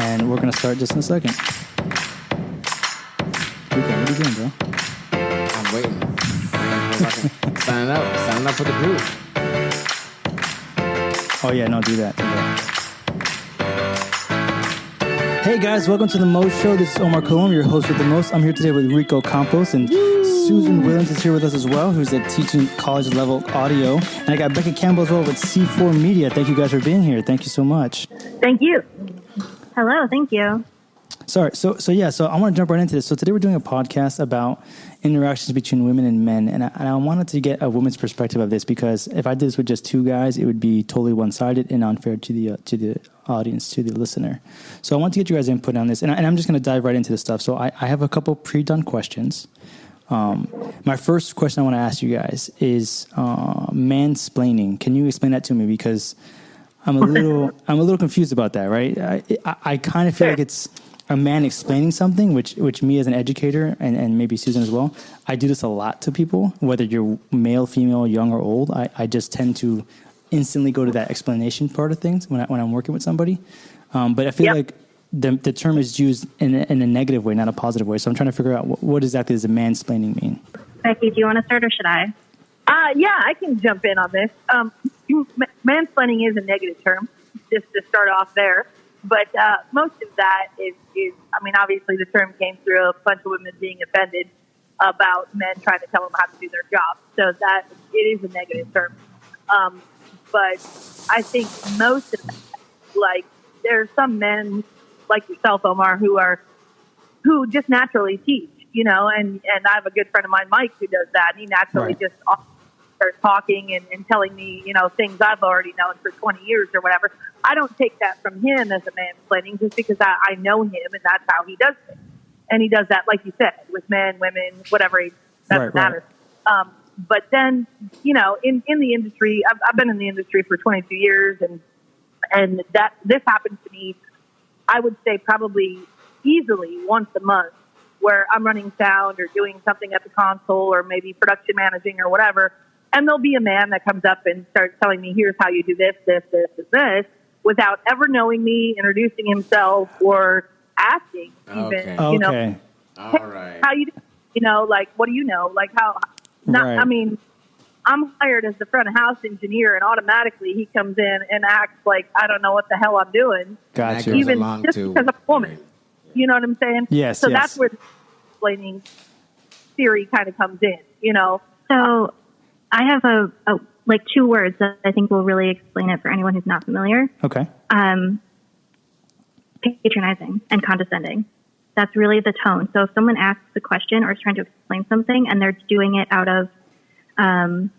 and we're going to start just in a second. Okay, what are you doing, bro? I'm waiting. Signing up for the group. Oh, yeah, no, do that. Hey, guys, welcome to The Most Show. This is Omar Colom, your host with The Most. I'm here today with Rico Campos, and Susan Williams is here with us as well, who's teaching college-level audio. And I got Beckie Campbell as well with C4 Media. Thank you guys for being here. Thank you so much. Thank you. Hello, thank you. Sorry, so I want to jump right into this. So today we're doing a podcast about interactions between women and men, and I wanted to get a woman's perspective of this, because if I did this with just two guys, it would be totally one-sided and unfair to the audience, to the listener. So I want to get you guys' input on this, and I'm just going to dive right into this stuff. So I have a couple pre-done questions. My first question I want to ask you guys is mansplaining. Can you explain that to me? Because I'm a little confused about that, right? I kind of feel like it's a man explaining something, which me as an educator and maybe Susan as well, I do this a lot to people, whether you're male, female, young, or old. I just tend to instantly go to that explanation part of things when I'm working with somebody. But I feel like the term is used in a negative way, not a positive way. So I'm trying to figure out what exactly does mansplaining mean? Beckie, do you want to start or should I? Yeah, I can jump in on this. Mansplaining is a negative term, just to start off there. But most of that is, I mean, obviously the term came through a bunch of women being offended about men trying to tell them how to do their job. So that it is a negative term. But I think most of that, like, there are some men like yourself, Omar, who just naturally teach, you know, and I have a good friend of mine, Mike, who does that. He naturally just starts talking and telling me, you know, things I've already known for 20 years or whatever. I don't take that from him as a mansplaining, just because I know him and that's how he does it. And he does that, like you said, with men, women, whatever age, doesn't matter. But then, you know, in the industry, I've been in the industry for 22 years, and that this happens to me, I would say probably easily once a month, where I'm running sound or doing something at the console or maybe production managing or whatever. And there'll be a man that comes up and starts telling me, here's how you do this, this, this, and this, without ever knowing me, introducing himself, or asking even, you know, all right. How you, you know, like, what do you know? Like how, not, I mean, I'm hired as the front of house engineer, and automatically he comes in and acts like I don't know what the hell I'm doing. Gotcha. Even just because I'm a woman. You know what I'm saying? Yes. So that's where the explaining theory kind of comes in, you know? So I have a like two words that I think will really explain it for anyone who's not familiar. Okay. Patronizing and condescending. That's really the tone. So if someone asks a question or is trying to explain something and they're doing it out of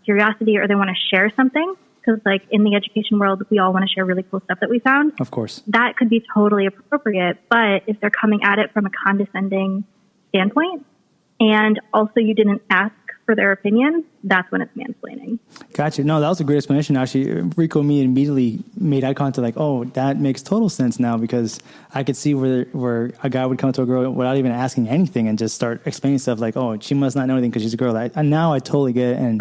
curiosity, or they want to share something, because like in the education world, we all want to share really cool stuff that we found. Of course. That could be totally appropriate. But if they're coming at it from a condescending standpoint, and also you didn't ask for their opinion, that's when it's mansplaining. Gotcha. No, that was a great explanation. Actually, Rico and me immediately made eye contact, like, oh, that makes total sense now, because I could see where a guy would come to a girl without even asking anything and just start explaining stuff like, oh, she must not know anything because she's a girl. And now I totally get it. And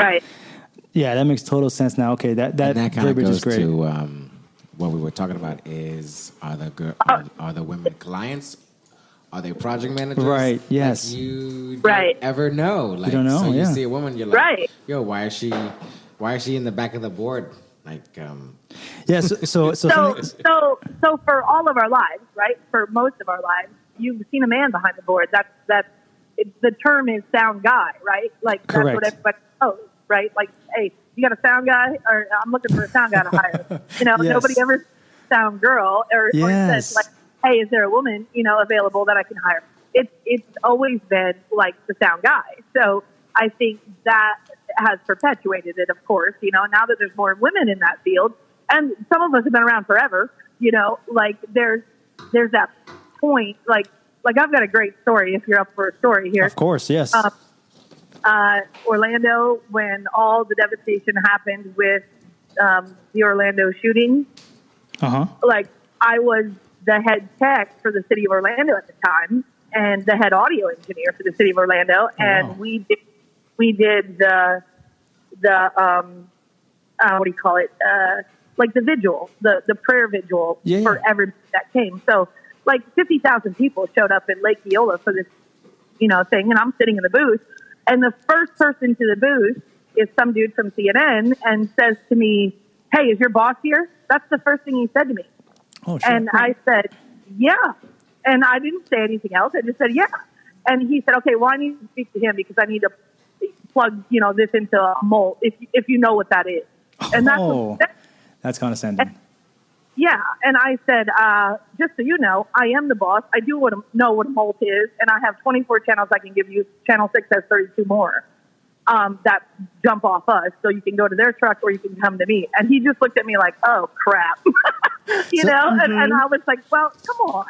yeah, that makes total sense now. Okay, that verbiage is great. To what we were talking about is, are the women clients? Are they project managers? Right, yes. Like you don't ever know. Like, you don't know, so you see a woman, you're like, yo, why is she in the back of the board? Like, yeah, so for all of our lives, right? For most of our lives, you've seen a man behind the board. The term is sound guy, right? Like, correct. That's what everybody knows, right? Like, hey, you got a sound guy? Or I'm looking for a sound guy to hire. You know, nobody ever sound girl or says, like, hey, is there a woman, you know, available that I can hire? It's always been like the sound guy. So I think that has perpetuated it, of course, you know, now that there's more women in that field, and some of us have been around forever, you know, like there's that point, like I've got a great story if you're up for a story here. Of course, yes. Orlando, when all the devastation happened with the Orlando shooting, like I was the head tech for the city of Orlando at the time, and the head audio engineer for the city of Orlando, and we did the what do you call it? Like the vigil, the prayer vigil for everybody that came. So like 50,000 people showed up in Lake Eola for this, thing. And I'm sitting in the booth. And the first person to the booth is some dude from CNN and says to me, "Hey, is your boss here?" That's the first thing he said to me. Oh, shit. And I said, "Yeah." And I didn't say anything else. I just said, "Yeah." And he said, "Okay, well, I need to speak to him because I need to plug, this into a mole, if you know what that is." And that's condescending. Yeah. And I said, "Just so you know, I am the boss. I do know what a molt is. And I have 24 channels I can give you. Channel 6 has 32 more that jump off us. So you can go to their truck or you can come to me." And he just looked at me like, "Oh, crap." And I was like, well, come on.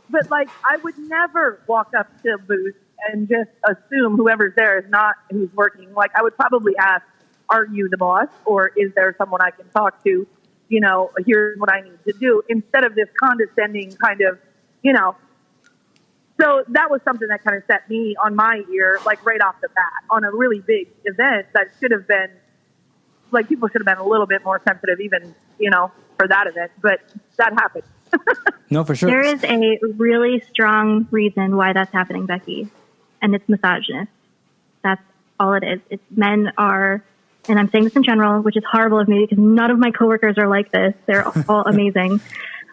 But, like, I would never walk up to a booth and just assume whoever's there is not who's working. Like, I would probably ask, "Are you the boss? Or is there someone I can talk to? Here's what I need to do," instead of this condescending kind of, So that was something that kind of set me on my ear, like right off the bat, on a really big event that should have been, like, people should have been a little bit more sensitive even, for that event. But that happened. No, for sure. There is a really strong reason why that's happening, Becky, and it's misogynist. That's all it is. It's men are, and I'm saying this in general, which is horrible of me because none of my coworkers are like this. They're all amazing.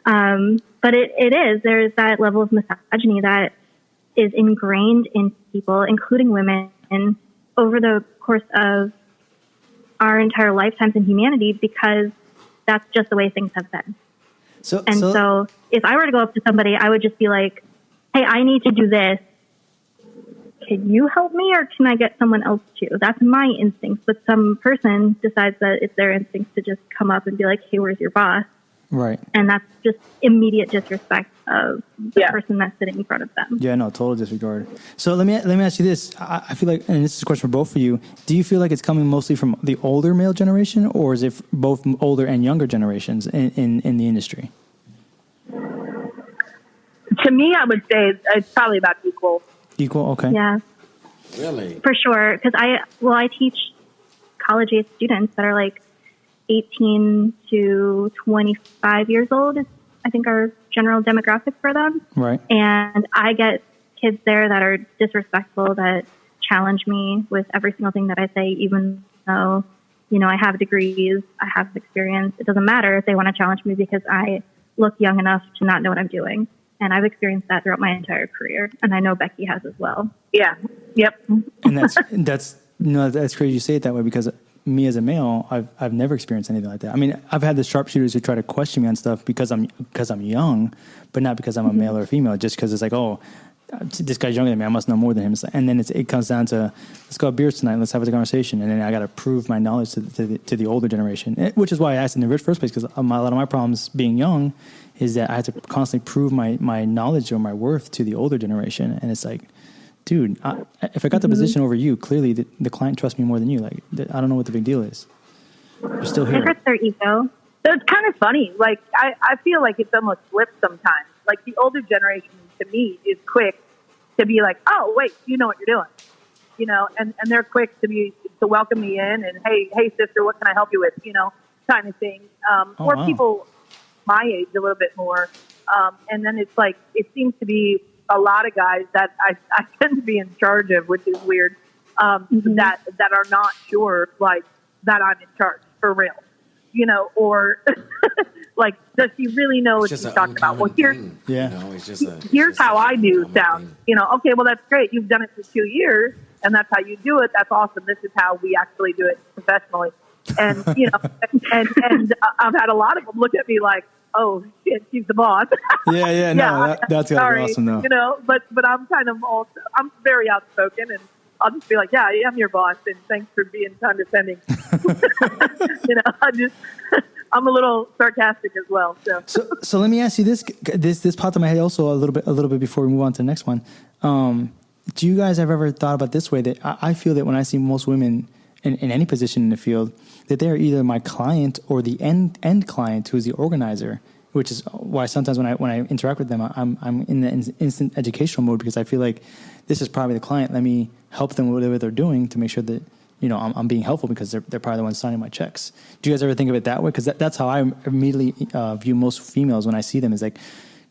But it is. There is that level of misogyny that is ingrained in people, including women, over the course of our entire lifetimes in humanity because that's just the way things have been. So if I were to go up to somebody, I would just be like, "Hey, I need to do this. Can you help me or can I get someone else to?" That's my instinct. But some person decides that it's their instinct to just come up and be like, "Hey, where's your boss?" Right. And that's just immediate disrespect of the person that's sitting in front of them. Yeah, no, total disregard. So let me ask you this. I feel like, and this is a question for both of you, do you feel like it's coming mostly from the older male generation, or is it both older and younger generations in the industry? To me, I would say it's probably about equal. Equal, okay. Yeah. Really? For sure. Because I teach college-age students that are like 18 to 25 years old is, I think, our general demographic for them. Right. And I get kids there that are disrespectful, that challenge me with every single thing that I say, even though, I have degrees, I have experience. It doesn't matter if they want to challenge me because I look young enough to not know what I'm doing. And I've experienced that throughout my entire career. And I know Becky has as well. Yeah. Yep. And that's crazy you say it that way because me as a male, I've never experienced anything like that. I mean, I've had the sharpshooters who try to question me on stuff because I'm young, but not because I'm a male or a female, just because it's like, oh, this guy's younger than me, I must know more than him. And then it comes down to, let's go have beers tonight, let's have a conversation. And then I got to prove my knowledge to the older generation, which is why I asked in the first place, because a lot of my problems being young is that I had to constantly prove my knowledge or my worth to the older generation. And it's like, dude, if I got the position over you, clearly the client trusts me more than you. Like, I don't know what the big deal is. You're still here. It hurts their ego. So it's kind of funny. Like, I feel like it's almost flipped sometimes. Like, the older generation, to me, is quick to be like, "Oh, wait, you know what you're doing." And they're quick to welcome me in and, hey, sister, what can I help you with? Kind of thing. Or people my age a little bit more. And then it's like, it seems to be a lot of guys that I tend to be in charge of, which is weird, that are not sure, like, that I'm in charge for real, or like, does he really know what he's talking about? Well, here's how I do sound, okay, well, that's great. You've done it for 2 years and that's how you do it. That's awesome. This is how we actually do it professionally. And, and I've had a lot of them look at me like, "Oh shit, she's the boss." No, that's awesome though. But I'm kind of I'm very outspoken, and I'll just be like, "Yeah, I'm your boss, and thanks for being condescending." I'm a little sarcastic as well. So let me ask you this. This popped in my head also a little bit before we move on to the next one. Do you guys have ever thought about this way? That I feel that when I see most women in any position in the field, that they're either my client or the end client who's the organizer, which is why sometimes when I interact with them, I'm in the instant educational mode because I feel like this is probably the client. Let me help them with whatever they're doing to make sure that I'm being helpful because they're probably the ones signing my checks. Do you guys ever think of it that way? Because that's how I immediately view most females when I see them. Is like,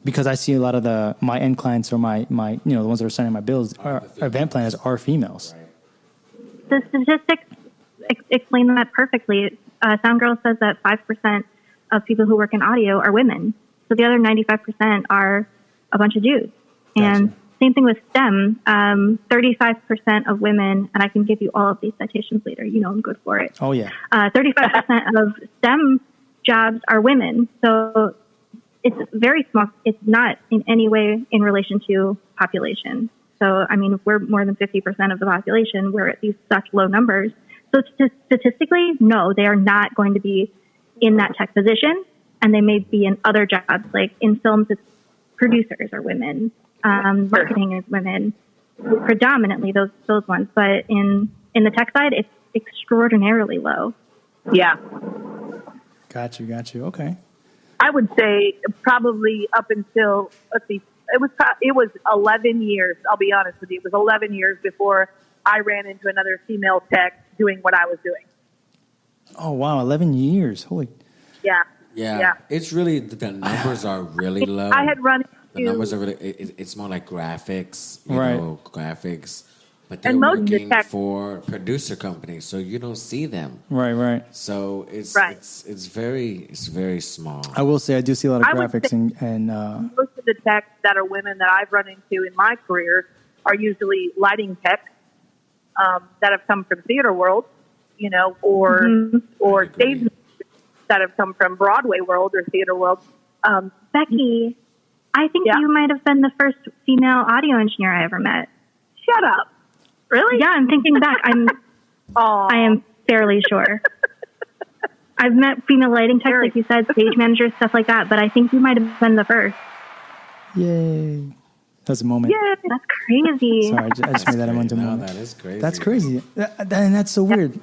because I see a lot of my end clients or my the ones that are signing my bills, our event planners are females. The statistics explain that perfectly. SoundGirl says that 5% of people who work in audio are women. So the other 95% are a bunch of dudes. And same thing with STEM. 35% of women, and I can give you all of these citations later. I'm good for it. Oh, yeah. 35% of STEM jobs are women. So it's very small. It's not in any way in relation to population. So, I mean, if we're more than 50% of the population, we're at these such low numbers. So statistically, no, they are not going to be in that tech position, and they may be in other jobs. Like in films, it's producers are women, marketing is women, predominantly those ones. But in the tech side, it's extraordinarily low. Yeah. Got you. Okay. I would say probably up until, let's see, it was 11 years. I'll be honest with you. It was 11 years before I ran into another female tech doing what I was doing. Oh, wow. 11 years. Holy. Yeah. It's really, the numbers are really low. I had run into... The numbers are really, it's more like graphics, graphics. But they're and most working of the tech, for producer companies, so you don't see them. Right. So it's very small. I will say I do see a lot of graphics and most of the techs that are women that I've run into in my career are usually lighting techs that have come from theater world, or stage that have come from Broadway world or theater world. Beckie, I think you might have been the first female audio engineer I ever met. Shut up. Really? Yeah, I'm thinking back. I am fairly sure. I've met female lighting techs, like you said, stage managers, stuff like that, but I think you might have been the first. Yay. That's a moment. Yeah, that's crazy. Sorry, I just made that into a moment. That is crazy. That's crazy. And that's so weird.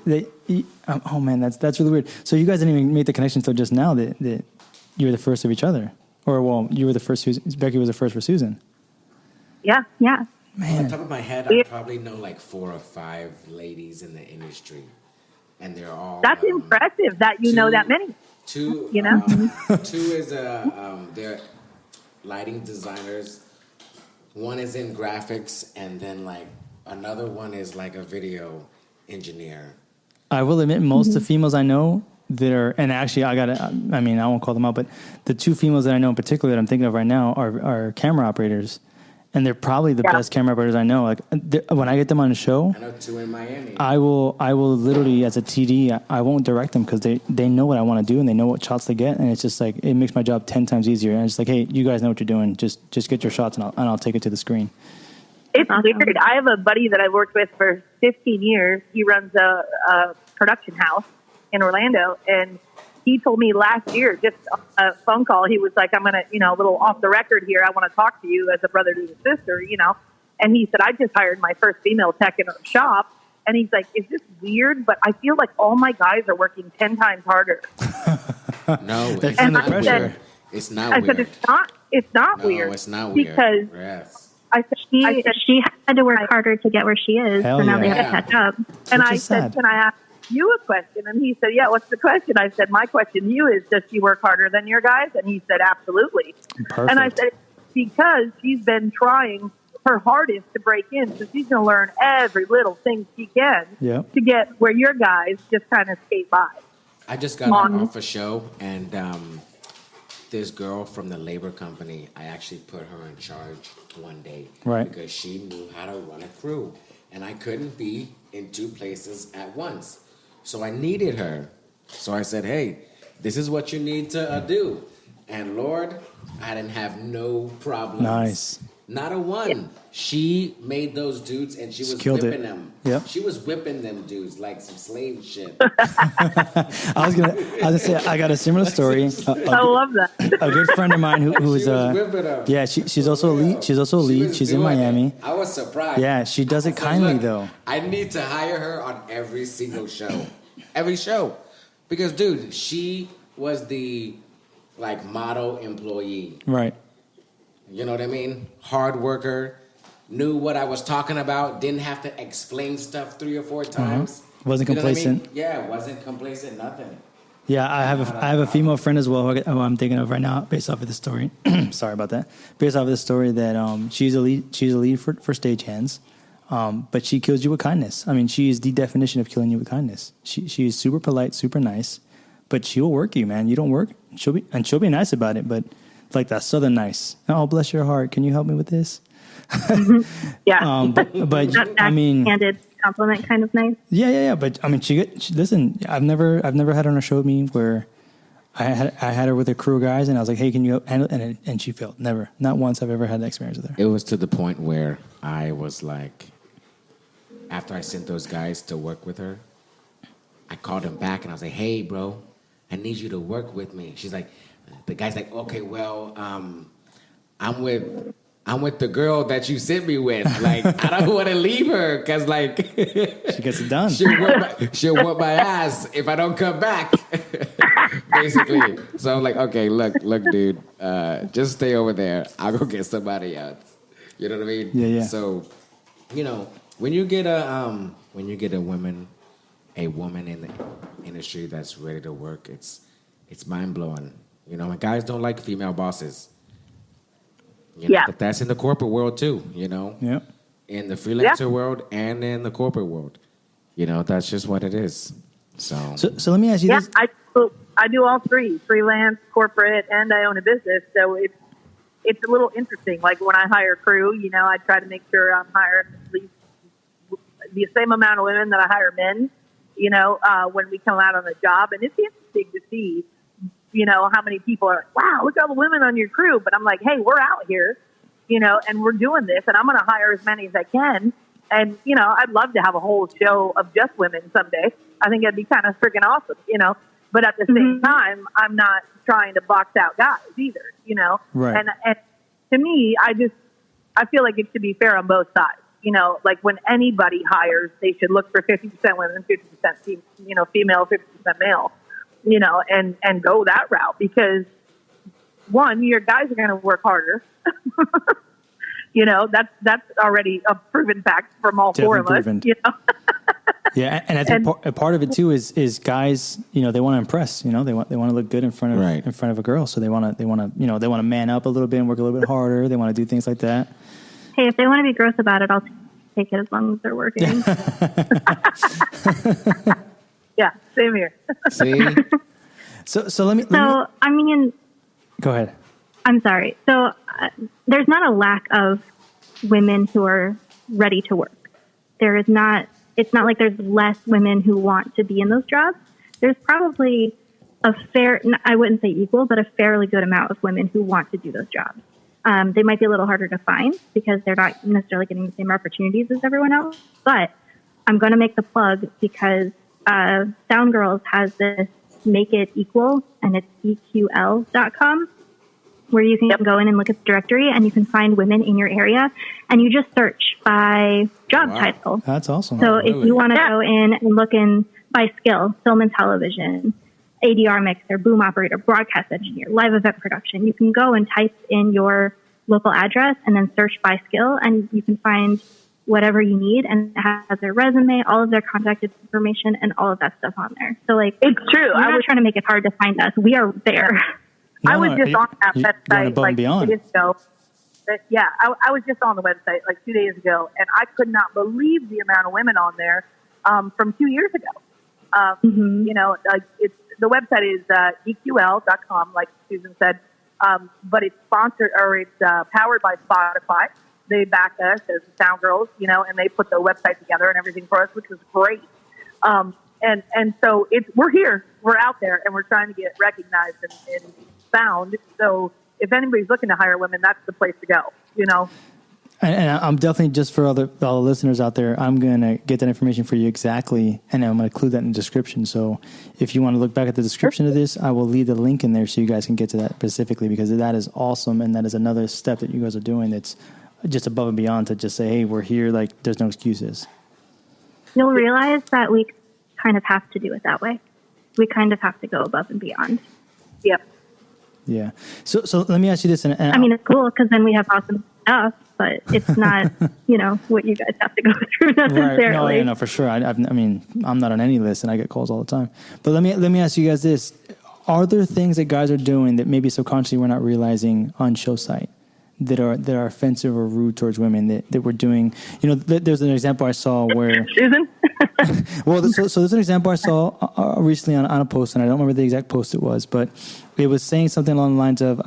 Oh, man, that's really weird. So you guys didn't even make the connection until just now that you were the first of each other. Or, well, you were the first. Becky was the first for Susan. Yeah. Man. On the top of my head, I probably know like 4 or 5 ladies in the industry, and they're all. That's impressive that you know that many. Two, two is they're lighting designers. One is in graphics, and then like another one is like a video engineer. I will admit, most of the females I know that are, and actually I won't call them out, but the 2 females that I know in particular that I'm thinking of right now are camera operators. And they're probably the best camera operators I know. Like when I get them on a show, I know 2 in Miami. I will literally, as a TD, I won't direct them because they know what I want to do and they know what shots they get, and it's just like it makes my job 10 times easier. And it's like, hey, you guys know what you're doing. Just get your shots and I'll take it to the screen. It's weird. I have a buddy that I've worked with for 15 years. He runs a production house in Orlando, and he told me last year, just on a phone call, he was like, I'm going to, a little off the record here. I want to talk to you as a brother to a sister, And he said, I just hired my first female tech in our shop. And he's like, is this weird? But I feel like all my guys are working 10 times harder. No, it's not weird. Said, it's not weird. I said, it's not weird. No, it's not weird. Because I said, she had to work harder to get where she is. Hell so now they yeah. have to catch up. And I said, can I ask you a question? And he said, yeah, what's the question? I said, my question to you is, does she work harder than your guys? And he said, absolutely. Perfect. And I said, because she's been trying her hardest to break in, so she's going to learn every little thing she can to get where your guys just kind of skate by. I just got off a show, and this girl from the labor company, I actually put her in charge one day. Right. Because she knew how to run a crew. And I couldn't be in 2 places at once. So I needed her. So I said, hey, this is what you need to do. And Lord, I didn't have no problems. Nice. Not a one. Yeah. She made those dudes, and she was whipping them. Yep. She was whipping them dudes like some slave shit. I was gonna say I got a similar story. I love that. A good friend of mine who was she's also a lead. She's also a lead. She's in Miami. I was surprised. Yeah, she does it kindly though. I need to hire her on every single show. Every show. Because dude, she was the model employee. Right. You know what I mean? Hard worker, knew what I was talking about, didn't have to explain stuff 3 or 4 times. Wasn't complacent. Yeah, wasn't complacent, nothing. Yeah, I have a female friend as well who I'm thinking of right now, based off of this story. Sorry about that. Based off of this story, that she's a lead for stagehands, but she kills you with kindness. I mean, she is the definition of killing you with kindness. She is super polite, super nice, but she will work you, man. You don't work, she'll be nice about it, but like that southern nice. Oh, bless your heart. Can you help me with this? Yeah. But I mean, backhanded compliment kind of nice. Yeah. But I mean, she listen. I've never had her on a show with me where I had her with a crew of guys, and I was like, hey, can you handle? And she failed. Never, not once. I've ever had that experience with her. It was to the point where I was like, after I sent those guys to work with her, I called them back and I was like, hey, bro, I need you to work with me. She's like, the guy's like, okay, well, I'm with the girl that you sent me with. Like, I don't want to leave her because, like, she gets it done. She'll whip my ass if I don't come back, basically. So I'm like, okay, look, dude, just stay over there. I'll go get somebody else. You know what I mean? Yeah. So, you know, when you get a woman in the industry that's ready to work, it's mind blowing. You know, and guys don't like female bosses. You know, but that's in the corporate world too, you know? Yeah. In the freelancer world and in the corporate world. You know, that's just what it is. So let me ask you this. I do all three, freelance, corporate, and I own a business. So it's a little interesting. Like when I hire crew, you know, I try to make sure I'm hiring at least the same amount of women that I hire men, you know, when we come out on the job. And it's interesting to see, you know, how many people are like, wow, look at all the women on your crew. But I'm like, hey, we're out here, you know, and we're doing this, and I'm going to hire as many as I can. And, you know, I'd love to have a whole show of just women someday. I think that'd be kind of freaking awesome, you know. But at the same time, I'm not trying to box out guys either, you know. Right. And to me, I feel like it should be fair on both sides. You know, like when anybody hires, they should look for 50% women, 50% female, 50% male. You know, and go that route because one, your guys are going to work harder. You know, that's already a proven fact from all four of us. You know? Yeah, and I think a part of it too is guys. You know, they want to impress. You know, they want to look good in front of a girl. So they want to man up a little bit and work a little bit harder. They want to do things like that. Hey, if they want to be gross about it, I'll take it as long as they're working. Yeah, same here. See? So let me. I mean, go ahead. I'm sorry. So there's not a lack of women who are ready to work. There is not. It's not like there's less women who want to be in those jobs. There's probably a fair, I wouldn't say equal, but a fairly good amount of women who want to do those jobs. They might be a little harder to find because they're not necessarily getting the same opportunities as everyone else. But I'm going to make the plug because Sound Girls has this Make It Equal, and it's EQL.com, where you can go in and look at the directory and you can find women in your area, and you just search by job title. That's awesome. So if you want to go in and look in by skill, film and television, ADR mixer, boom operator, broadcast engineer, live event production, you can go and type in your local address and then search by skill, and you can find whatever you need, and it has their resume, all of their contact information, and all of that stuff on there. So, like, it's true. I'm not trying to make it hard to find us. We are there. I was just on that website like 2 days ago. I was just on the website like 2 days ago, and I could not believe the amount of women on there from 2 years ago. You know, the website is EQL.com, like Susan said, but it's sponsored or it's powered by Spotify. They back us as Sound Girls, you know, and they put the website together and everything for us, which was great. And so we're here, we're out there, and we're trying to get recognized and found. So if anybody's looking to hire women, that's the place to go, you know. And I'm definitely, just for all the listeners out there, I'm going to get that information for you exactly, and I'm going to include that in the description. So if you want to look back at the description of this, I will leave the link in there so you guys can get to that specifically, because that is awesome, and that is another step that you guys are doing that's just above and beyond to just say, hey, we're here, like, there's no excuses. You'll realize that we kind of have to do it that way. We kind of have to go above and beyond. Yep. Yeah. So let me ask you this. And I mean, it's cool because then we have awesome enough, but it's not, what you guys have to go through necessarily. Right. No, yeah, no, for sure. I mean, I'm not on any list, and I get calls all the time. But let me ask you guys this: are there things that guys are doing that maybe subconsciously we're not realizing on show site that are offensive or rude towards women that we're doing? There's an example I saw where Susan. Well, so there's an example I saw recently on a post, and I don't remember the exact post it was, but it was saying something along the lines of,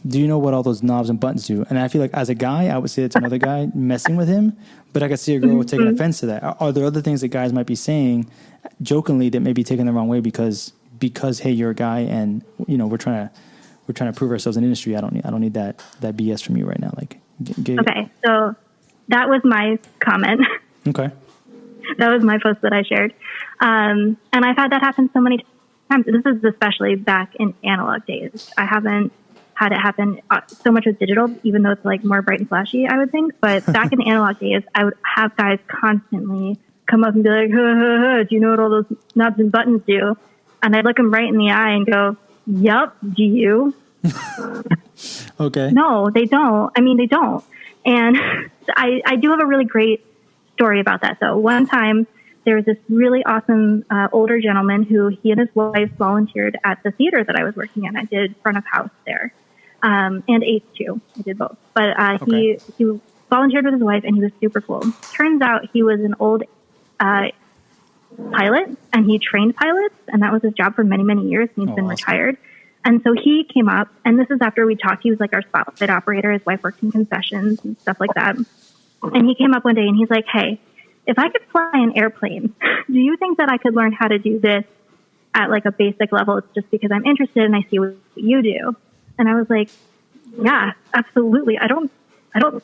do you know what all those knobs and buttons do? And I feel like as a guy, I would say it's another guy messing with him, but I could see a girl taking offense to that. Are there other things that guys might be saying jokingly that may be taken the wrong way because hey, you're a guy, and we're trying to prove ourselves in the industry. I don't need that BS from you right now. Like, okay, so that was my comment. Okay. That was my post that I shared. And I've had that happen so many times. This is especially back in analog days. I haven't had it happen so much with digital, even though it's like more bright and flashy, I would think. But back in the analog days, I would have guys constantly come up and be like, do you know what all those knobs and buttons do? And I'd look them right in the eye and go, yup, do you? Okay. No, they don't. I mean, they don't. And I do have a really great story about that, though. One time, there was this really awesome older gentleman who he and his wife volunteered at the theater that I was working at. I did front of house there, and Ace too. I did both. But he volunteered with his wife, and he was super cool. Turns out he was an old pilot, and he trained pilots, and that was his job for many, many years. And he's been retired. And so he came up, and this is after we talked. He was like our spotlight operator. His wife worked in concessions and stuff like that. And he came up one day and he's like, hey, if I could fly an airplane, do you think that I could learn how to do this at like a basic level? It's just because I'm interested and I see what you do. And I was like, yeah, absolutely. I don't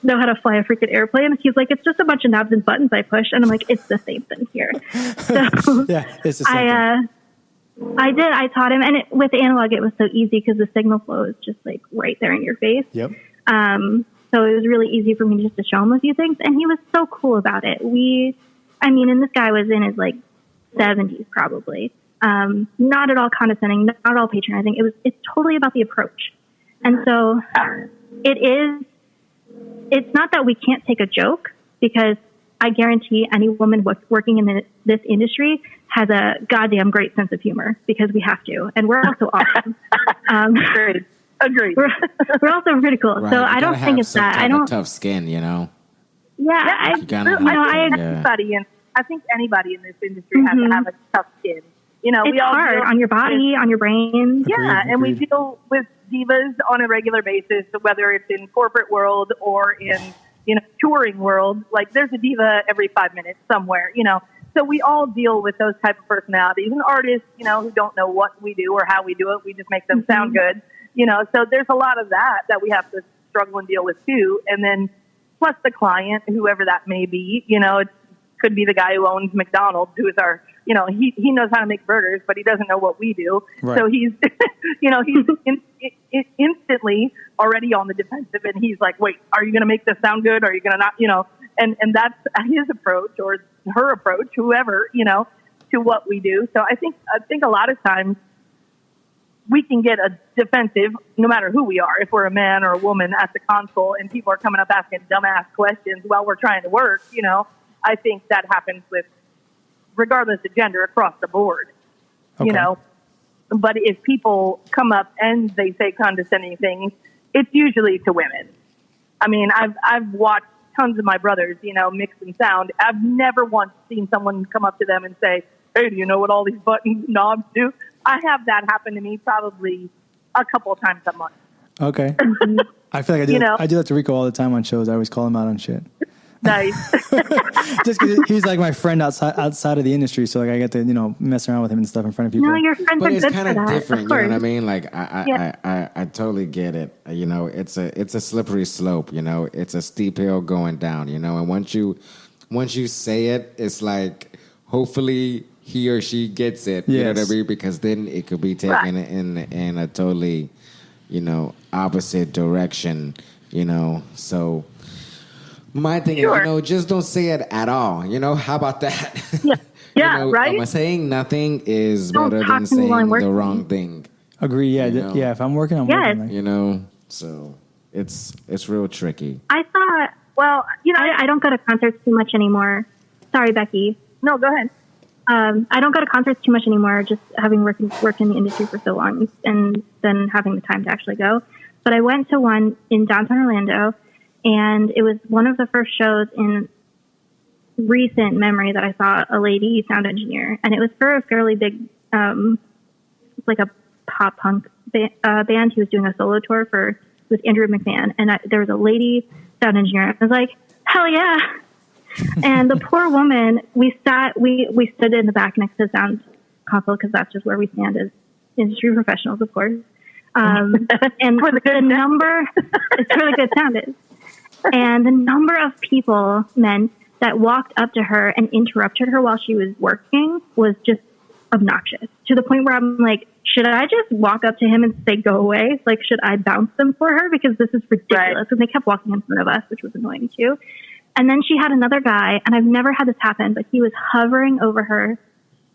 know how to fly a freaking airplane. He's like, it's just a bunch of knobs and buttons I push. And I'm like, it's the same thing here. So yeah, it's the same thing. I taught him. And with analog, it was so easy because the signal flow is just like right there in your face. Yep. So it was really easy for me just to show him a few things. And he was so cool about it. And this guy was in his like 70s probably. Not at all condescending, not at all patronizing. It's totally about the approach. And so it's not that we can't take a joke, because I guarantee any woman working in this industry has a goddamn great sense of humor, because we have to. And we're also awesome. Agreed. We're also pretty cool. Right. So I don't think it's that. I don't tough skin, Yeah, I think anybody in this industry has to have a tough skin. It's hard on your body, on your brain. Yeah, and we deal with divas on a regular basis, whether it's in corporate world or in touring world. Like, there's a diva every 5 minutes somewhere. So we all deal with those type of personalities, and artists, who don't know what we do or how we do it. We just make them sound good. So there's a lot of that we have to struggle and deal with too. And then plus the client, whoever that may be, it could be the guy who owns McDonald's, who is our, he knows how to make burgers, but he doesn't know what we do. Right. So he's, he's instantly already on the defensive, and he's like, wait, are you going to make this sound good? Are you going to not, and that's his approach or her approach, whoever, to what we do. So I think a lot of times, we can get a defensive, no matter who we are. If we're a man or a woman at the console and people are coming up asking dumbass questions while we're trying to work, I think that happens with, regardless of gender, across the board, But if people come up and they say condescending things, it's usually to women. I mean, I've watched tons of my brothers, mix and sound. I've never once seen someone come up to them and say, hey, do you know what all these buttons and knobs do? I have that happen to me probably a couple of times a month. Okay. I feel like I do that to Rico all the time on shows. I always call him out on shit. Nice. Just because he's like my friend outside of the industry, so like I get to mess around with him and stuff in front of people. No, your friends but are it's good kind for of that. different. You know what I mean? Like I totally get it. It's a slippery slope. It's a steep hill going down. And once you say it, it's like hopefully he or she gets it. Yes. You know what I mean? Because then it could be taken in a totally, opposite direction. So. My thing is, just don't say it at all. How about that? Yeah, right? Saying nothing is better than saying the wrong thing. Agree, yeah. Yeah, if I'm working, I'm working. So... It's real tricky. I thought, well, I don't go to concerts too much anymore. Sorry, Becky. No, go ahead. I don't go to concerts too much anymore, just having worked in the industry for so long and then having the time to actually go. But I went to one in downtown Orlando, and it was one of the first shows in recent memory that I saw a lady sound engineer. And it was for a fairly big, like a pop punk band. He was doing a solo tour with Andrew McMahon. And there was a lady sound engineer. I was like, hell yeah. And the poor woman, we stood in the back next to the sound console because that's just where we stand as industry professionals, of course. And the number, it's really good sound is. And the number of people, men, that walked up to her and interrupted her while she was working was just obnoxious, to the point where I'm like, should I just walk up to him and say, go away? Like, should I bounce them for her? Because this is ridiculous. Right. And they kept walking in front of us, which was annoying too. And then she had another guy, and I've never had this happen, but he was hovering over her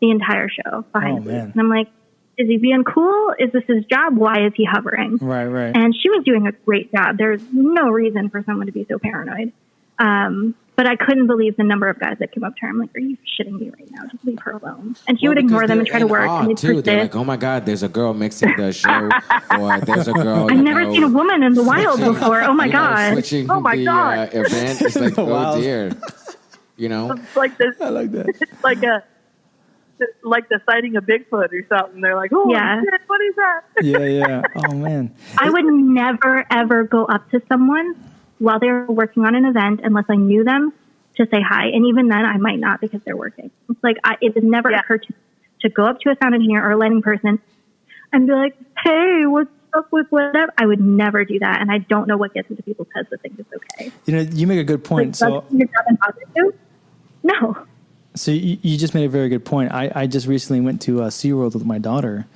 the entire show behind me. Man. And I'm like, is he being cool? Is this his job? Why is he hovering? Right. And she was doing a great job. There's no reason for someone to be so paranoid. But I couldn't believe the number of guys that came up to her. I'm like, are you shitting me right now? Just leave her alone. And she would ignore them and try to work. And They're like, oh my God, there's a girl mixing the show. Or there's a girl. I've never seen a woman in the wild before. Oh my God. Switching Oh my God. Event. It's like, oh dear. It's like this. I like that. It's like the sighting of Bigfoot or something. They're like, oh, Yeah. shit, what is that? Yeah. Oh, man. I would never, ever go up to someone while they were working on an event unless I knew them to say hi. And even then, I might not because they're working. It's like, it has never occurred to go up to a sound engineer or a lighting person and be like, hey, what's up with whatever? I would never do that. And I don't know what gets into people's heads that think it's okay. You make a good point. Like, no. So you just made a very good point. I just recently went to SeaWorld with my daughter,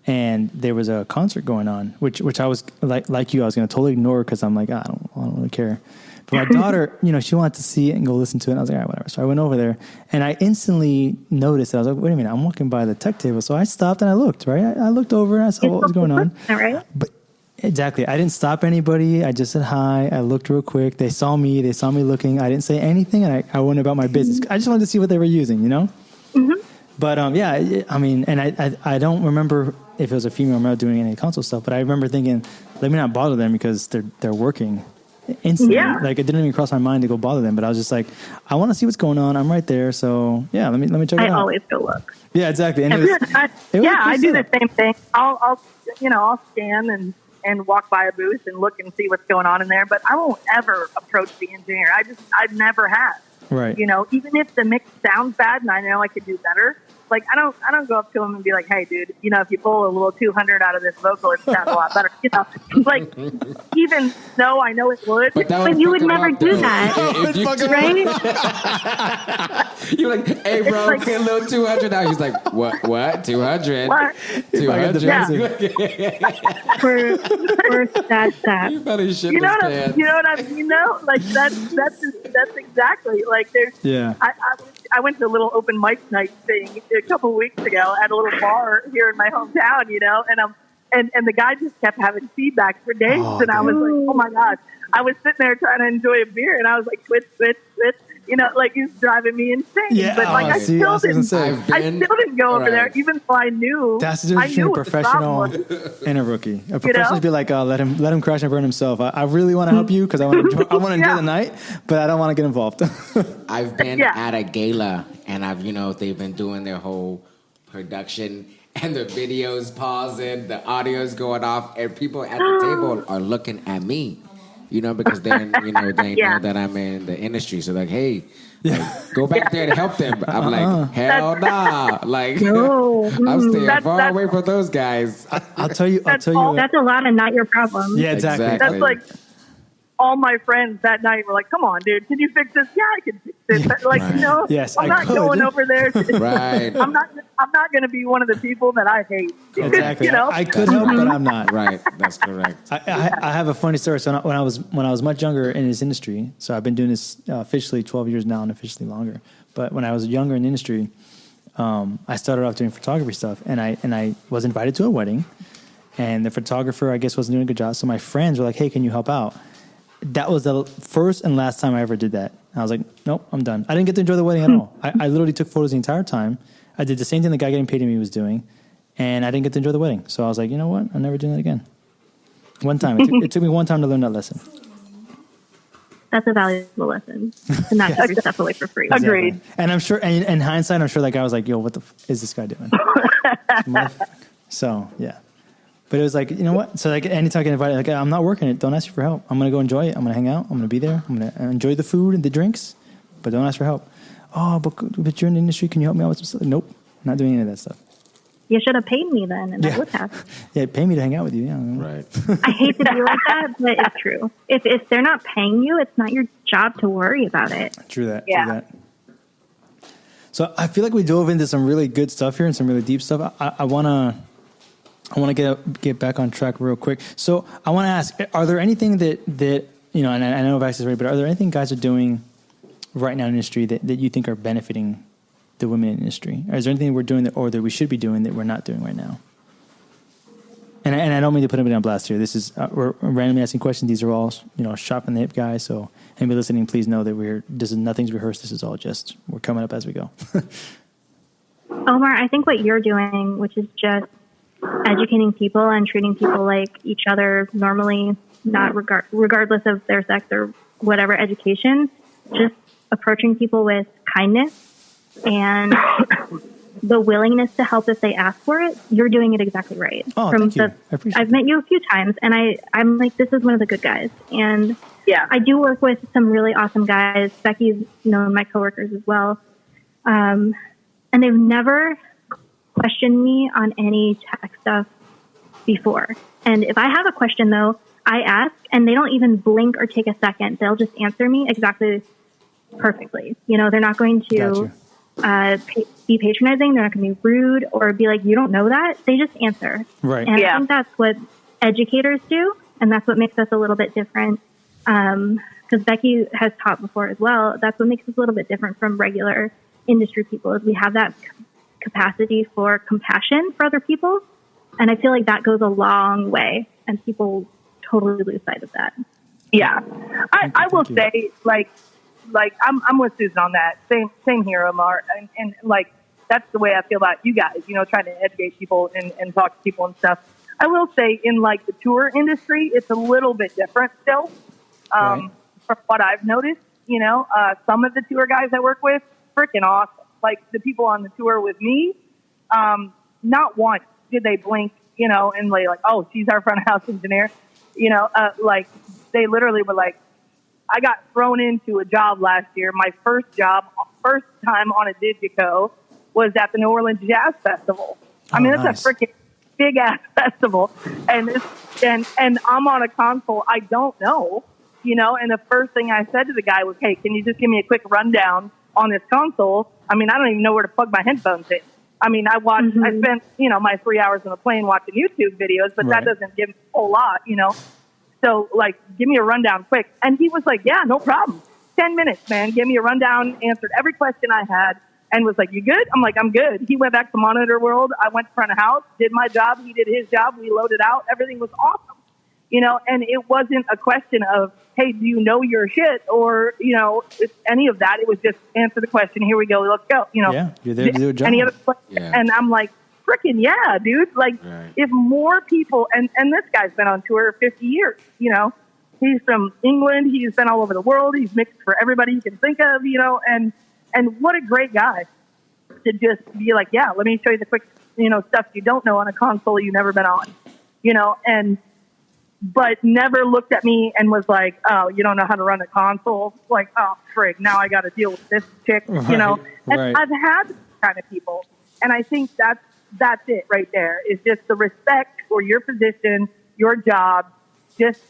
and there was a concert going on, which I was like you, I was going to totally ignore because I'm like, I don't really care. But my daughter, she wanted to see it and go listen to it. And I was like, all right, whatever. So I went over there, and I instantly noticed that I was like, wait a minute, I'm walking by the tech table. So I stopped and I looked, right? I looked over and I saw what was going on. All right. But exactly, I didn't stop anybody. I just said hi. I looked real quick. They saw me looking. I didn't say anything, and I went about my business. I just wanted to see what they were using, Mm-hmm. But I mean, and I don't remember if it was a female or male doing any console stuff, but I remember thinking, let me not bother them because they're working instantly. Yeah. Like, it didn't even cross my mind to go bother them, but I was just like, I want to see what's going on. I'm right there, so yeah, let me check it out. I always go look. Yeah, exactly. And I do the same thing. I'll scan and walk by a booth and look and see what's going on in there, but I won't ever approach the engineer. I've never have. Right. Even if the mix sounds bad and I know I could do better, like I don't go up to him and be like, hey dude, if you pull a little 200 out of this vocal, it sounds a lot better. Like even though I know it would, but you would never do that, right? You're like, hey bro, get a little 200 out. He's like, what? 200? What? 200? For that. You better shit You know what I mean? Like that's exactly like there's. Yeah. I went to a little open mic night thing a couple of weeks ago at a little bar here in my hometown, and the guy just kept having feedback for days, and I was like, oh my God. I was sitting there trying to enjoy a beer, and I was like, switch. Like he's driving me insane. Yeah, but like I still didn't go over there, even though I knew. That's the difference between a professional and a rookie. A professional would be like, let him crash and burn himself. I really want to help you because I want to enjoy the night, but I don't want to get involved. I've been at a gala, and they've been doing their whole production, and the video's pausing, the audio's going off, and people at the table are looking at me. Because they know that I'm in the industry. So like, hey, go back there to help them. I'm like, hell nah. Like, No. I'm staying far away from those guys. I'll tell you. That's a lot of not your problem. Yeah, exactly. That's like all my friends that night were like, come on, dude, can you fix this? Yeah, I can fix this. Like, Yes, I'm not going over there. Right. I'm not going to be one of the people that I hate. Exactly. I could help, but I'm not. Right. That's correct. I have a funny story. So when I was much younger in this industry, so I've been doing this officially 12 years now and officially longer. But when I was younger in the industry, I started off doing photography stuff, and I was invited to a wedding. and the photographer, I guess, wasn't doing a good job. So my friends were like, hey, can you help out? That was the first and last time I ever did that. I was like, nope, I'm done. I didn't get to enjoy the wedding at all. I literally took photos the entire time. I did the same thing the guy getting paid to me was doing, and I didn't get to enjoy the wedding. So I was like, you know what? I'm never doing that again. One time. It took me one time to learn that lesson. That's a valuable lesson. To not give your stuff away for free. Exactly. Agreed. And I'm sure, and in hindsight, I'm sure that guy was like, yo, what the is this guy doing? So, yeah. But it was like, you know what? So, like, anytime I get invited, like, I'm not working it. Don't ask you for help. I'm going to go enjoy it. I'm going to hang out. I'm going to be there. I'm going to enjoy the food and the drinks, but don't ask for help. Oh, but you're in the industry. Can you help me out with some stuff? Nope. Not doing any of that stuff. You should have paid me then, and I would have. Yeah, pay me to hang out with you. Yeah. Right. I hate to be like that, but it's true. If they're not paying you, it's not your job to worry about it. True that. Yeah. True that. So I feel like we dove into some really good stuff here and some really deep stuff. I want to get back on track real quick. So I want to ask: are there anything that you know? And I know Vax is right, but are there anything guys are doing right now in the industry that you think are benefiting the women industry? Or is there anything we're doing that we should be doing that we're not doing right now? And I don't mean to put anybody on blast here. This is we're randomly asking questions. These are all shot from the hip guys. So anybody listening, please know that nothing's rehearsed. This is all just we're coming up as we go. Omar, I think what you're doing, which is just educating people and treating people like each other normally, not regardless of their sex or whatever education, just approaching people with kindness and the willingness to help if they ask for it, you're doing it exactly right. Oh, thank you. I appreciate I've met you a few times, and I'm like, this is one of the good guys. And yeah, I do work with some really awesome guys. Beckie's known my coworkers as well. And they've never questioned me on any tech stuff before. And if I have a question, though, I ask, and they don't even blink or take a second. They'll just answer me exactly perfectly. They're not going to be patronizing. They're not going to be rude or be like, you don't know that. They just answer. Right. And I think that's what educators do. And that's what makes us a little bit different. Because Beckie has taught before as well. That's what makes us a little bit different from regular industry people is we have that capacity for compassion for other people. And I feel like that goes a long way and people totally lose sight of that. Yeah. I will say like I'm with Susan on that. Same here, Omar. And like that's the way I feel about you guys, trying to educate people and talk to people and stuff. I will say in like the tour industry, it's a little bit different still. From what I've noticed, some of the tour guys I work with, freaking awesome. Like the people on the tour with me, not once did they blink, and like, oh, she's our front of house engineer. Like they literally were like, I got thrown into a job last year. My first time on a Digico was at the New Orleans Jazz Festival. I mean, that's a freaking big ass festival. And I'm on a console I don't know, and the first thing I said to the guy was, hey, can you just give me a quick rundown on this console? I mean, I don't even know where to plug my headphones in. I mean, I spent, my 3 hours on the plane watching YouTube videos, but that doesn't give me a whole lot, So, like, give me a rundown quick. And he was like, yeah, no problem. 10 minutes, man. Gave me a rundown, answered every question I had, and was like, you good? I'm like, I'm good. He went back to Monitor World. I went to front of house, did my job. He did his job. We loaded out. Everything was awesome. And it wasn't a question of, hey, do you know your shit? Or, any of that. It was just answer the question. Here we go. Let's go. Yeah, you're there to do a job. Any other question? Yeah. And I'm like, freaking yeah, dude. Like, if more people, and this guy's been on tour 50 years, he's from England. He's been all over the world. He's mixed for everybody you can think of, and what a great guy to just be like, yeah, let me show you the quick, stuff you don't know on a console you've never been on, but never looked at me and was like, oh, you don't know how to run a console. Like, oh, frig, now I got to deal with this chick, And I've had these kind of people. And I think that's it right there, is just the respect for your position, your job. Just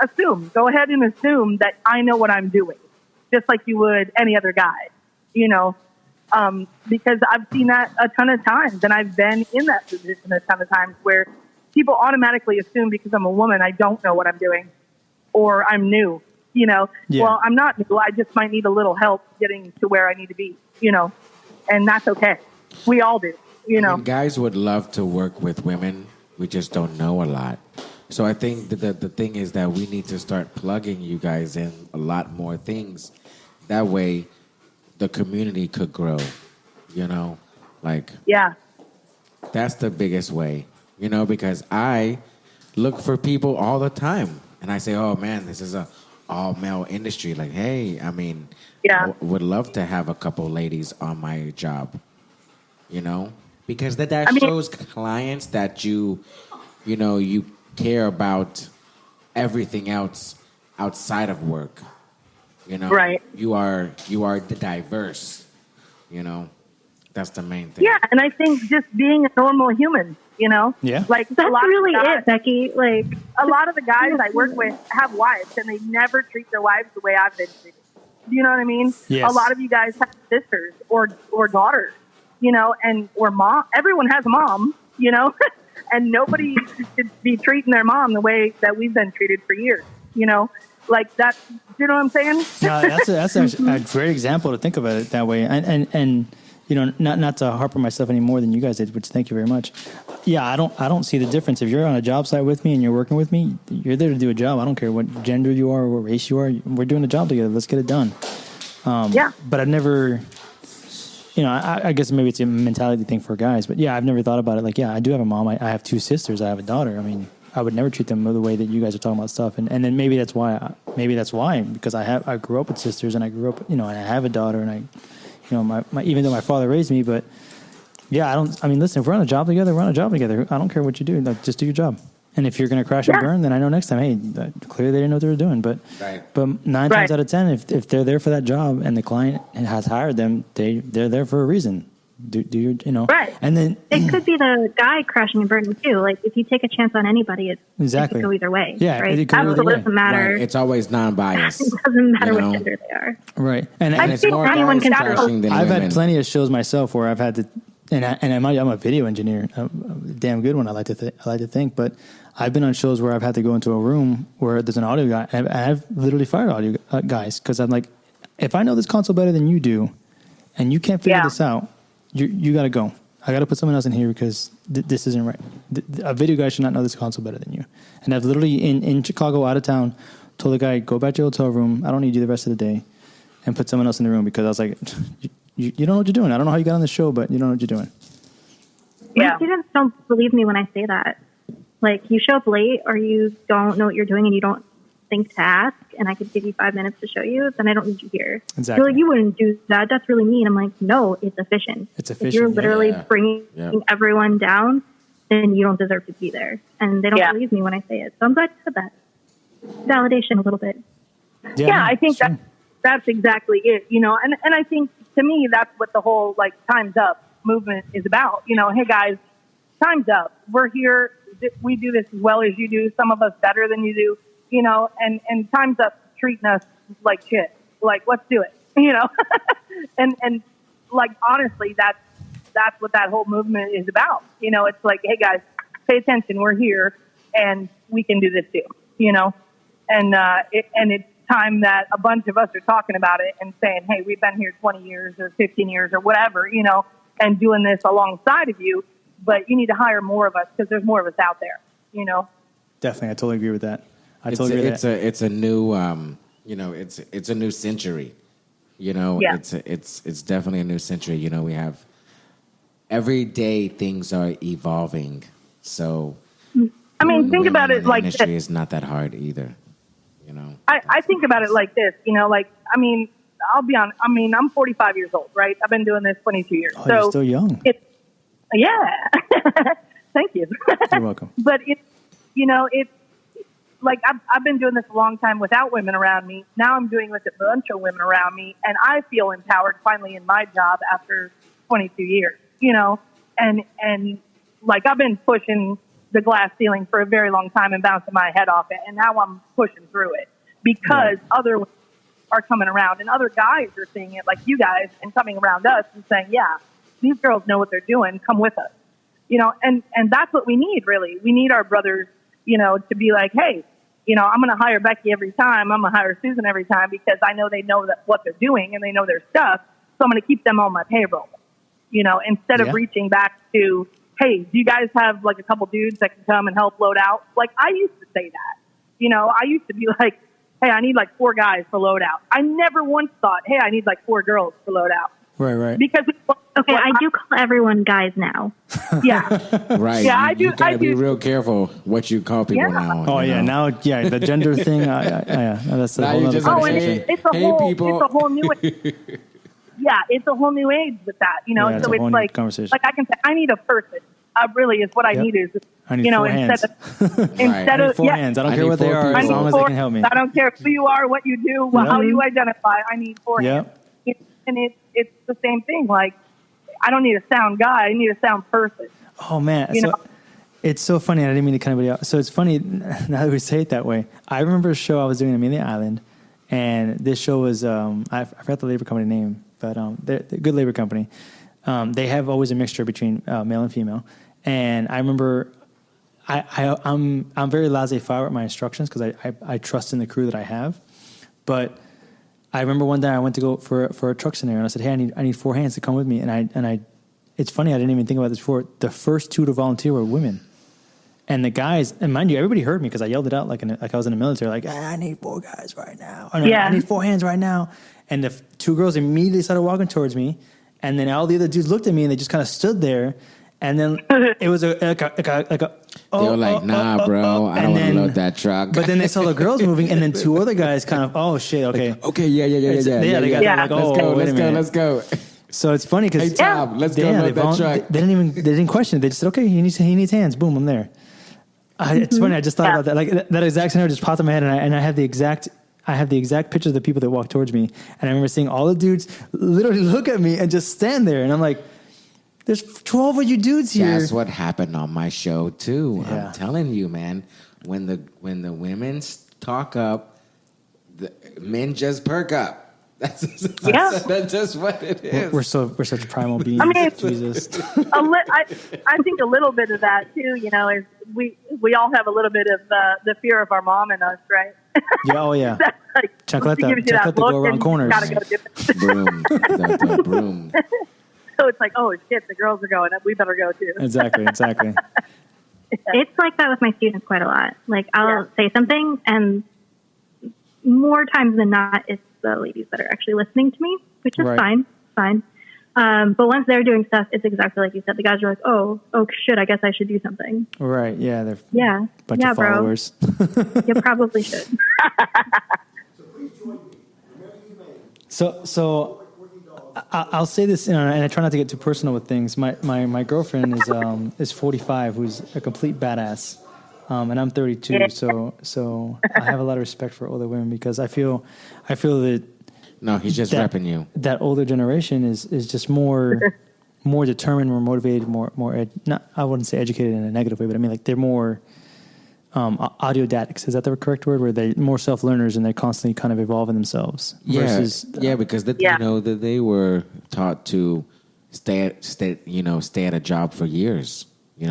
assume, go ahead and assume that I know what I'm doing, just like you would any other guy, because I've seen that a ton of times, and I've been in that position a ton of times where people automatically assume because I'm a woman, I don't know what I'm doing, or I'm new, Well, I'm not new. I just might need a little help getting to where I need to be, and that's okay. We all do. I mean, guys would love to work with women We just don't know a lot. So I think the thing is that we need to start plugging you guys in a lot more things. That way, the community could grow. You know, like Yeah. that's the biggest way. You know, because I look for people all the time, and I say, "Oh man, this is a all male industry." Like, hey, I mean, Yeah. would love to have a couple ladies on my job. You know, because that I mean- shows clients that you know, you care about everything else outside of work. You know, Right. You are diverse. You know, that's the main thing. Yeah, and I think just being a normal human, you know? Yeah. Like That's a lot really of guys, it, Becky. Like, a lot of the guys I work with have wives, and they never treat their wives the way I've been treated. Do you know what I mean? Yes. A lot of you guys have sisters or daughters, you know, and or mom. Everyone has a mom, you know, and nobody should be treating their mom the way that we've been treated for years, you know? Like that, you know what I'm saying? No, that's actually a great example to think about it that way. And you know, not to harp on myself any more than you guys did, which thank you very much. Yeah, I don't see the difference. If you're on a job site with me and you're working with me, you're there to do a job. I don't care what gender you are or what race you are. We're doing a job together. Let's get it done. Yeah. But I've never, you know, I guess maybe it's a mentality thing for guys. But yeah, I've never thought about it. Like, yeah, I do have a mom. I have two sisters. I have a daughter. I mean, I would never treat them the way that you guys are talking about stuff. And then maybe that's why because I grew up with sisters and I grew up, you know, and I have a daughter and I, you know, my even though my father raised me, but yeah, I mean, listen, if we're on a job together, we're on a job together. I don't care what you do. Like, just do your job. And if you're going to crash and burn, then I know next time, hey, clearly they didn't know what they were doing. But nine times out of 10, if they're there for that job and the client has hired them, they're there for a reason. Do your, you know, right. And then it could be the guy crashing and burning too. Like, if you take a chance on anybody, it could go either way. Yeah, right. it could go either way. Absolutely doesn't matter. Right. It's always non-biased. It doesn't matter you know? what gender they are. Right. And And it's think more anyone guys can crashing than I've women. had plenty of shows myself where I've had to, I'm a video engineer, a damn good one. I like to think, but I've been on shows where I've had to go into a room where there's an audio guy, and I've literally fired audio guys because I'm like, if I know this console better than you do, and you can't figure this out, you got to go. I got to put someone else in here because this isn't right. A video guy should not know this console better than you. And I've literally in Chicago, out of town, told the guy, go back to your hotel room. I don't need you the rest of the day, and put someone else in the room because I was like, you don't know what you're doing. I don't know how you got on the show, but you don't know what you're doing. My students don't believe me when I say that. Like, you show up late or you don't know what you're doing and you don't think to ask, and I could give you 5 minutes to show you, then I don't need you here. Exactly. You're like, you wouldn't do that. That's really mean. I'm like, no, it's efficient. It's If efficient. you're literally bringing Yeah. everyone down, then you don't deserve to be there. And they don't believe me when I say it. So I'm glad you said that. Validation a little bit. Yeah, I think that's exactly it, you know, and I think to me that's what the whole like time's up movement is about. You know, hey guys, time's up. We're here. We do this as well as you do. Some of us better than you do, you know, and time's up treating us like shit. Like, let's do it, you know, and like, honestly, that's what that whole movement is about. You know, it's like, hey guys, pay attention. We're here and we can do this too, you know, and it's time that a bunch of us are talking about it and saying, hey, we've been here 20 years or 15 years or whatever, you know, and doing this alongside of you, but you need to hire more of us because there's more of us out there, you know? Definitely. I totally agree with that. It's a new, you know, it's a new century, you know, it's definitely a new century. You know, we have every day things are evolving. So, I mean, think about it like industry this. is not that hard either. You know, I think about it like this, you know, like, I mean, I'll be honest. I mean, I'm 45 years old, right? I've been doing this 22 years. Oh, you're still young. Yeah. Thank you. You're welcome. But it's, you know, it's like I've been doing this a long time without women around me. Now I'm doing it with a bunch of women around me, and I feel empowered finally in my job after 22 years, you know, and like I've been pushing the glass ceiling for a very long time and bouncing my head off it, and now I'm pushing through it because other women are coming around and other guys are seeing it like you guys and coming around us and saying, yeah, these girls know what they're doing. Come with us, you know, and that's what we need, really. We need our brothers, you know, to be like, hey, you know, I'm going to hire Becky every time. I'm going to hire Susan every time because I know they know what they're doing and they know their stuff. So I'm going to keep them on my payroll, you know, instead of reaching back to hey, do you guys have like a couple dudes that can come and help load out? Like I used to say that, I used to be like, hey, I need like 4 guys for load out. I never once thought, hey, I need like 4 girls for load out. Right. Because okay, I do call everyone guys now. Yeah. Right. Yeah, you gotta be real careful what you call people now. Oh yeah, now the gender thing. That's a whole other conversation. It's a whole new. Yeah, it's a whole new age with that. Yeah, so it's like conversation. Like I can say, I need a person. Really, is what I need is I need 4 hands. Instead of 4 hands. I don't care what they are, as long as they can help me. I don't care who you are, what you do, how you identify. I need 4 hands. And it's the same thing. Like, I don't need a sound guy. I need a sound person. Oh, man. It's so funny. I didn't mean to cut anybody out. So it's funny, now that we say it that way. I remember a show I was doing in Amelia Island, and this show was, I forgot the labor company name, but they're a good labor company. They have always a mixture between male and female. And I remember I'm very laissez-faire with my instructions because I trust in the crew that I have. But I remember one day I went to go for a truck scenario, and I said, "Hey, I need 4 hands to come with me." And I, it's funny, I didn't even think about this before. The first 2 to volunteer were women, and the guys. And mind you, everybody heard me because I yelled it out like I was in the military, like, "I need 4 guys right now." Or, I need 4 hands right now. And the 2 girls immediately started walking towards me, and then all the other dudes looked at me and they just kind of stood there. And then it was like a they were like, nah, bro, I don't want to load that truck. But then they saw the girls moving, and then 2 other guys kind of, oh shit, okay, like, okay, yeah. Like, oh, let's go. So it's funny because hey Tom, let's go load that truck. They didn't question it. They just said, okay, he needs hands. Boom, I'm there. It's funny. I just thought about that. Like that exact scenario just popped in my head, and I have the exact picture of the people that walked towards me, and I remember seeing all the dudes literally look at me and just stand there, and I'm like, there's 12 of you dudes here. That's what happened on my show too. Yeah. I'm telling you, man. When the women talk up, the men just perk up. That's just what it is. We're such primal beings. I mean, Jesus. I think a little bit of that too. Is we all have a little bit of the fear of our mom in us, right? Yeah. Oh yeah. Like, Chocolate go around corners. Gotta go broom. The broom. So it's like, oh shit, the girls are going. We better go too. Exactly. It's like that with my students quite a lot. Like I'll say something, and more times than not, it's the ladies that are actually listening to me, which is fine. But once they're doing stuff, it's exactly like you said. The guys are like, oh shit, I guess I should do something. Right. Yeah. They're a bunch of followers. You probably should. So I'll say this, and I try not to get too personal with things. My girlfriend is 45, who's a complete badass, and I'm 32. So I have a lot of respect for older women because I feel that. No, he's just repping you. That older generation is just more determined, more motivated, I wouldn't say educated in a negative way, but I mean like they're more autodidacts. Is that the correct word? Where they're more self-learners and they're constantly kind of evolving themselves. Versus, because that they were taught to stay at a job for years.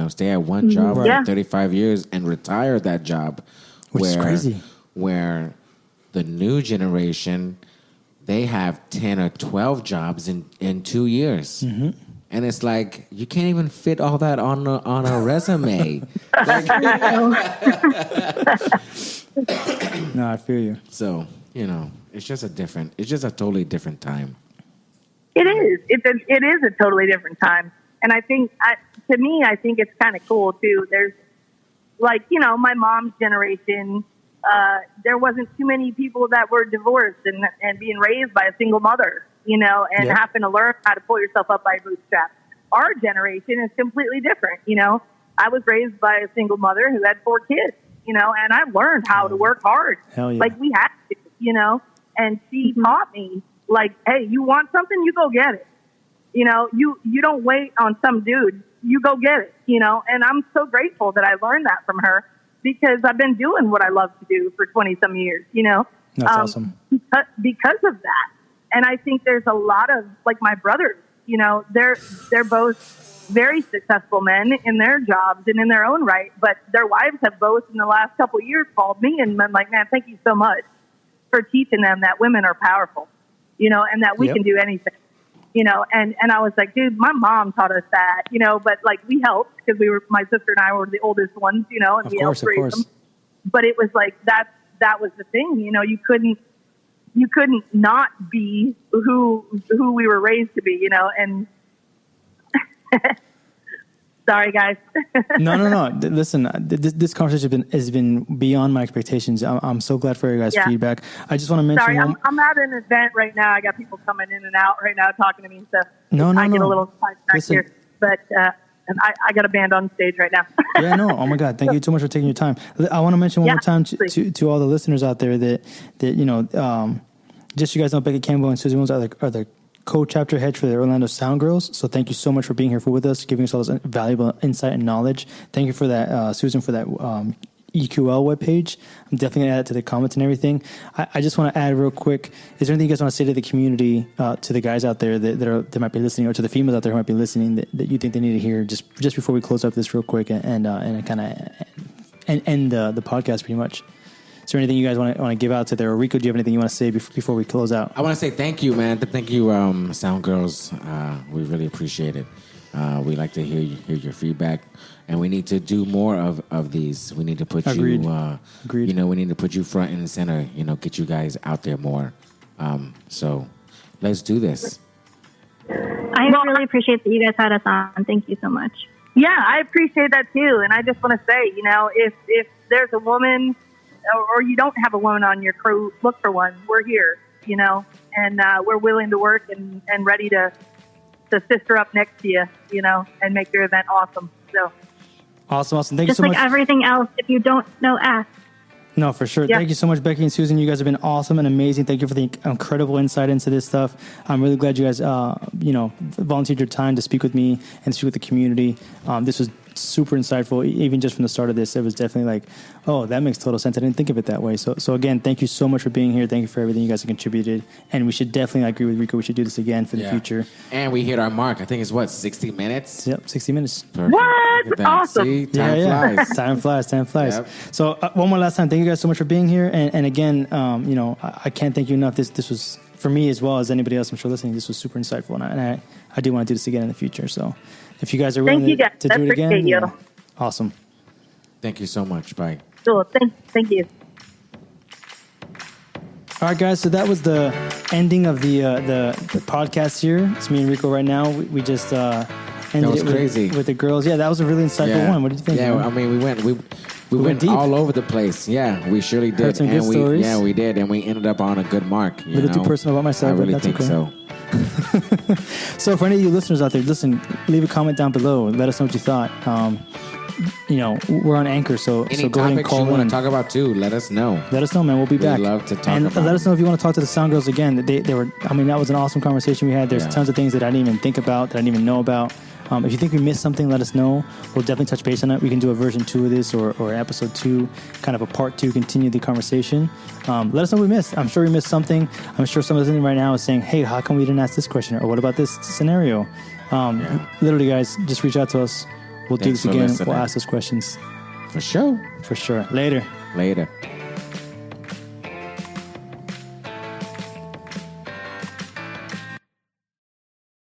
Stay at one job for 35 years and retire that job. Which is crazy. Where the new generation, they have 10 or 12 jobs in 2 years. Mm-hmm. And it's like, you can't even fit all that on a resume. No, I feel you. So, it's just a totally different time. It is. It is a totally different time. And I think, to me, I think it's kind of cool, too. There's, my mom's generation, there wasn't too many people that were divorced and being raised by a single mother. And having to learn how to pull yourself up by bootstraps. Our generation is completely different. I was raised by a single mother who had 4 kids, and I learned how to work hard. Hell yeah. Like we had to, and she taught me like, hey, you want something, you go get it. You don't wait on some dude, you go get it, and I'm so grateful that I learned that from her because I've been doing what I love to do for 20 some years, That's awesome. Because of that. And I think there's a lot of, like my brothers, they're both very successful men in their jobs and in their own right, but their wives have both in the last couple of years called me and been like, man, thank you so much for teaching them that women are powerful, and that we can do anything, and I was like, dude, my mom taught us that, but like we helped, because my sister and I were the oldest ones, you know, and we helped raise them. But it was like that was the thing, you know, you couldn't not be who we were raised to be, you know, and sorry, guys. No. Listen, this conversation has been beyond my expectations. I'm so glad for your guys' feedback. I just want to mention. Sorry, I'm at an event right now. I got people coming in and out right now talking to me and stuff. I get a little sidetracked here, but and I got a band on stage right now. Yeah, no. Oh my God, thank you so much for taking your time. I want to mention one more time to all the listeners out there that you know, just so you guys know, Beckie Campbell and Susie Williams are the co-chapter heads for the Orlando Sound Girls. So thank you so much for being here with us, giving us all this valuable insight and knowledge. Thank you for that, Susan, for that EQL webpage. I'm definitely going to add it to the comments and everything. I just want to add real quick, is there anything you guys want to say to the community, to the guys out there that might be listening, or to the females out there who might be listening that you think they need to hear just before we close up this real quick and kind of end the podcast pretty much? Is there anything you guys want to give out to there? Or Rico, do you have anything you want to say before we close out? I want to say thank you, man. Thank you, Sound Girls. We really appreciate it. We like to hear your feedback, and we need to do more of these. We need to put Agreed. you know, we need to put you front and center. You know, get you guys out there more. So let's do this. I really appreciate that you guys had us on. Thank you so much. Yeah, I appreciate that too. And I just want to say, you know, if there's a woman or you don't have a woman on your crew, look for one. We're here, you know, and we're willing to work and ready to sister up next to you, you know, and make your event awesome. So awesome. Thank you so much. much. Just like everything else, if you don't know, ask. No, for sure. Yeah. Thank you so much, Beckie and Susan. You guys have been awesome and amazing. Thank you for the incredible insight into this stuff. I'm really glad you guys, volunteered your time to speak with me and speak with the community. This was super insightful. Even just from the start of this, it was definitely like, oh, that makes total sense. I didn't think of it that way. So again, thank you so much for being here. Thank you for everything you guys have contributed. And we should definitely, I agree with Rico, we should do this again for the future. And we hit our mark. I think it's 60 minutes? Yep, 60 minutes. Perfect. What? Awesome. See, time flies. Time flies. Yep. So one more last time, thank you guys so much for being here. And again, I can't thank you enough. This was, for me as well as anybody else I'm sure listening, this was super insightful. And I do want to do this again in the future. So if you guys are willing to do it again, you. Awesome. Thank you so much. Bye. Cool. Thank you. All right, guys. So that was the ending of the podcast here. It's me and Rico right now. We just ended it crazy with the girls. Yeah, that was a really insightful one. What did you think? Yeah, man? I mean, we went deep. all over the place. Yeah, we surely did. Heard some good stories. Yeah, we did, and we ended up on a good mark. A little too personal about myself. I really but that's think okay. so. So for any of you listeners out there, listen, leave a comment down below. Let us know what you thought. We're on Anchor, so Any go ahead and topics call you want in. to talk about too, let us know. Let us know, man. We'll be back. We'd love to talk and about let us know if you want to talk to the Sound Girls again. They were. I mean, that was an awesome conversation we had. There's tons of things that I didn't even think about, that I didn't even know about. If you think we missed something, let us know. We'll definitely touch base on it. We can do a version 2 of this or episode 2, kind of a part 2, continue the conversation. Let us know what we missed. I'm sure we missed something. I'm sure someone listening right now is saying, hey, how come we didn't ask this question? Or what about this scenario? Literally, guys, just reach out to us. We'll do this again. We'll ask those questions. For sure. For sure. Later. Later.